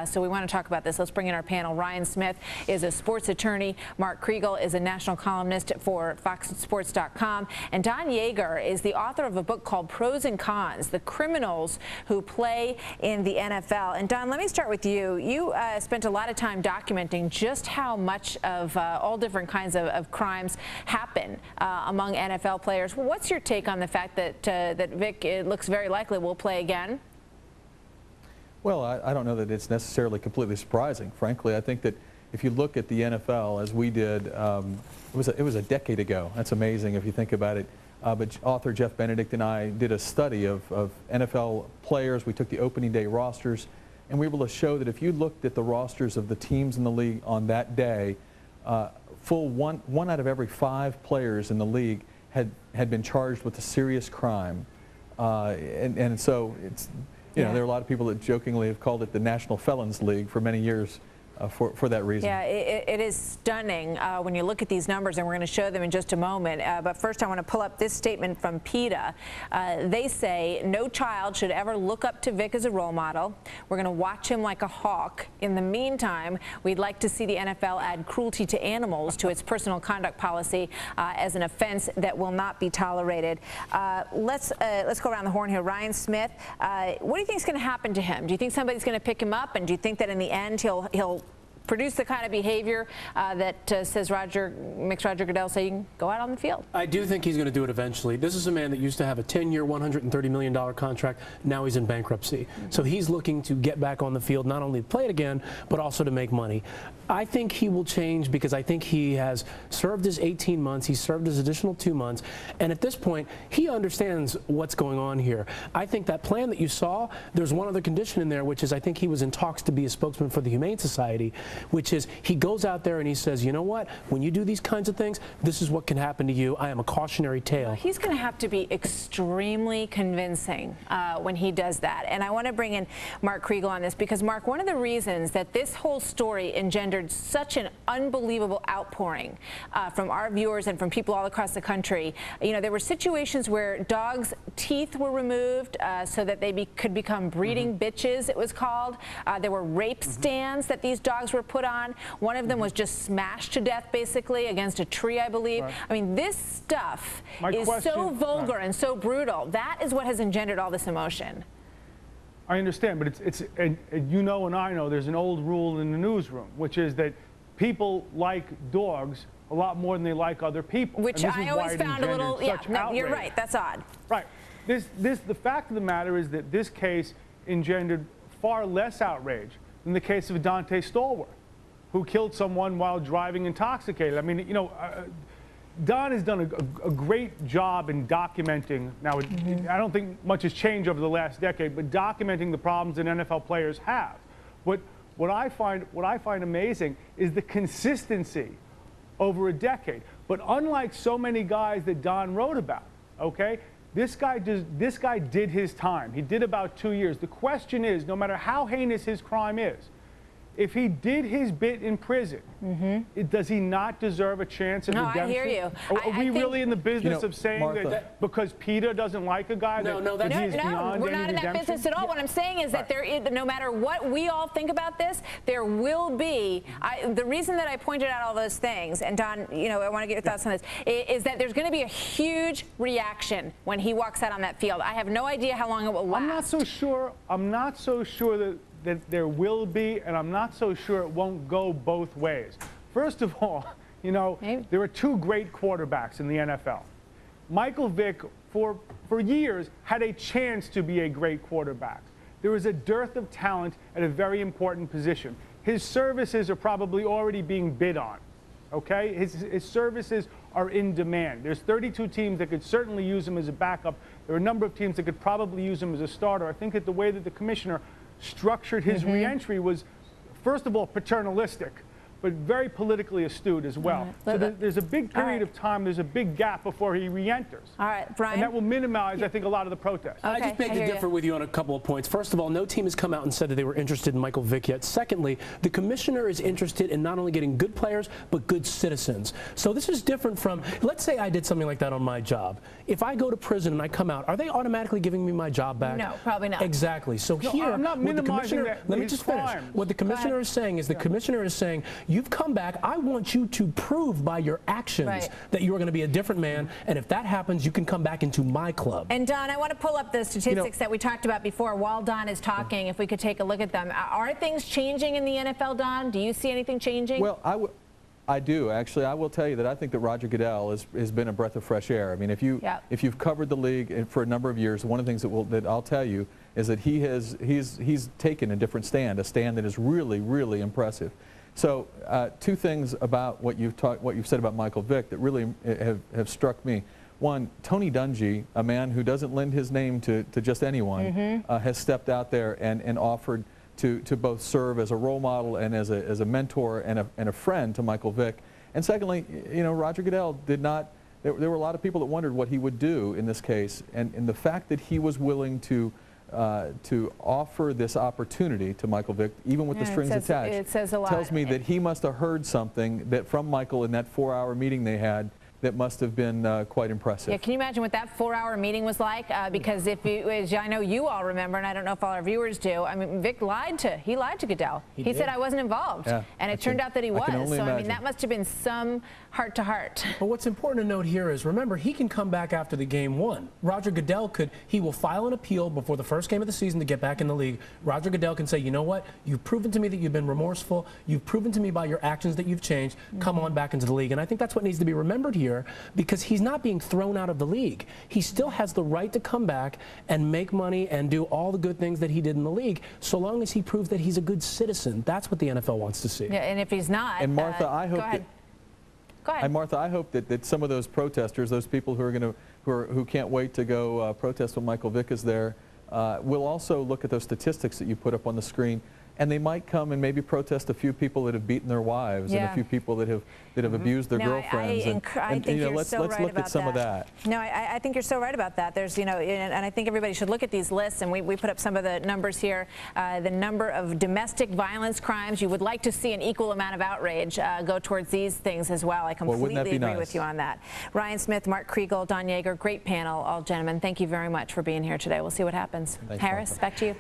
So we want to talk about this. Let's bring in our panel. Ryan Smith is a sports attorney. Mark Kriegel is a national columnist for FoxSports.com. And Don Yaeger is the author of a book called Pros and Cons, The Criminals Who Play in the NFL. And Don, let me start with you. You spent a lot of time documenting just how much of all different kinds of crimes happen among NFL players. What's your take on the fact that that Vick, it looks very likely, will play again? Well, I don't know that it's necessarily completely surprising. Frankly, I think that if you look at the NFL as we did, it was a decade ago. That's amazing if you think about it. But author Jeff Benedict and I did a study of NFL players. We took the opening day rosters, and we were able to show that if you looked at the rosters of the teams in the league on that day, one out of every 5 players in the league had been charged with a serious crime. And so it's, you know, there are a lot of people that jokingly have called it the National Felons League for many years for that reason. Yeah, it is stunning when you look at these numbers, and we're going to show them in just a moment. But first, I want to pull up this statement from PETA. They say, no child should ever look up to Vick as a role model. We're going to watch him like a hawk. In the meantime, we'd like to see the NFL add cruelty to animals to its personal conduct policy as an offense that will not be tolerated. Let's go around the horn here. Ryan Smith, what do you think is going to happen to him? Do you think somebody's going to pick him up, and do you think that in the end he'll produce the kind of behavior that makes Roger Goodell say you can go out on the field? I do think he's going to do it eventually. This is a man that used to have a 10-year, $130 million contract. Now he's in bankruptcy. So he's looking to get back on the field, not only to play it again, but also to make money. I think he will change because I think he has served his 18 months. He's served his additional 2 months. And at this point, he understands what's going on here. I think that plan that you saw, there's one other condition in there, which is I think he was in talks to be a spokesman for the Humane Society, which is he goes out there and he says, you know what, when you do these kinds of things, this is what can happen to you. I am a cautionary tale. Well, he's going to have to be extremely convincing when he does that. And I want to bring in Mark Kriegel on this because, Mark, one of the reasons that this whole story engendered such an unbelievable outpouring from our viewers and from people all across the country, you know, there were situations where dogs' teeth were removed so that they could become breeding bitches, it was called. There were rape stands that these dogs were put on. One of them was just smashed to death, basically, against a tree, I believe. Right. I mean, this stuff is so vulgar and so brutal. That is what has engendered all this emotion. I understand, but and you know and I know there's an old rule in the newsroom, which is that people like dogs a lot more than they like other people. Which I always found a little, no, you're right, that's odd. Right. The fact of the matter is that this case engendered far less outrage than the case of Dante Stallworth, who killed someone while driving intoxicated. I mean, you know, Don has done a great job in documenting. Now, I don't think much has changed over the last decade, but documenting the problems that NFL players have. What I find amazing is the consistency over a decade. But unlike so many guys that Don wrote about, okay, this guy did his time. He did about 2 years. The question is, no matter how heinous his crime is, if he did his bit in prison, does he not deserve a chance at redemption? No, I hear you. Are we really in the business of saying that because PETA doesn't like a guy no, we're not in that business at all. What I'm saying is that there is, no matter what we all think about this, there will be, the reason that I pointed out all those things, and Don, you know, I want to get your thoughts on this, is that there's going to be a huge reaction when he walks out on that field. I have no idea how long it will last. I'm not so sure that there will be, and I'm not so sure it won't go both ways. First of all, you know, there are 2 great quarterbacks in the NFL. Michael Vick, for years, had a chance to be a great quarterback. There was a dearth of talent at a very important position. His services are probably already being bid on, okay? His services are in demand. There's 32 teams that could certainly use him as a backup. There are a number of teams that could probably use him as a starter. I think that the way that the commissioner structured his reentry was, first of all, paternalistic, but very politically astute as well. So there's a big period of time, there's a big gap before he re-enters. All right, Brian. And that will minimize, I think, a lot of the protests. I just beg to differ with you on a couple of points. First of all, no team has come out and said that they were interested in Michael Vick yet. Secondly, the commissioner is interested in not only getting good players, but good citizens. So this is different from, let's say I did something like that on my job. If I go to prison and I come out, are they automatically giving me my job back? No, probably not. Exactly. So No, here, I'm not what the minimizing commissioner, that, let me his just finish. crimes. What the commissioner is saying is the commissioner is saying, you've come back, I want you to prove by your actions that you are going to be a different man, and if that happens, you can come back into my club. And Don, I want to pull up the statistics that we talked about before. While Don is talking, if we could take a look at them. Are things changing in the NFL, Don? Do you see anything changing? Well, I do, actually. I will tell you that I think that Roger Goodell has been a breath of fresh air. I mean, if you've covered the league for a number of years, one of the things that I'll tell you is that he's taken a different stand, a stand that is really, really impressive. So two things about what you've said about Michael Vick that really have struck me. One, Tony Dungy, a man who doesn't lend his name to just anyone, has stepped out there and offered to both serve as a role model and as a mentor and a friend to Michael Vick. And secondly, you know, Roger Goodell did not. There were a lot of people that wondered what he would do in this case, and the fact that he was willing to offer this opportunity to Michael Vick, even with the strings attached, it says a lot. Tells me that he must have heard something that from Michael in that 4-hour meeting they had that must have been quite impressive. Yeah, can you imagine what that 4-hour meeting was like? Because as I know you all remember, and I don't know if all our viewers do, I mean, Vick lied to Goodell. He said I wasn't involved, and it turned out that he was. So I mean, that must have been some heart-to-heart. But what's important to note here is, remember, he can come back after the game won. Roger Goodell he will file an appeal before the first game of the season to get back in the league. Roger Goodell can say, you know what, you've proven to me that you've been remorseful, you've proven to me by your actions that you've changed, come on back into the league. And I think that's what needs to be remembered here, because he's not being thrown out of the league. He still has the right to come back and make money and do all the good things that he did in the league, so long as he proves that he's a good citizen. That's what the NFL wants to see. Yeah, and if he's not, and Martha, I hope that. Go ahead. And Martha, I hope that some of those protesters, those people who can't wait to go protest when Michael Vick is there, will also look at those statistics that you put up on the screen, and they might come and maybe protest a few people that have beaten their wives and a few people that have abused their girlfriends. I think you're let's so look right at some of that. No, I think you're so right about that. There's, you know, and I think everybody should look at these lists, and we put up some of the numbers here. The number of domestic violence crimes, you would like to see an equal amount of outrage go towards these things as well. I completely agree with you on that. Ryan Smith, Mark Kriegel, Don Yaeger, great panel, all gentlemen. Thank you very much for being here today. We'll see what happens. Thanks, Harris, Martha. back to you.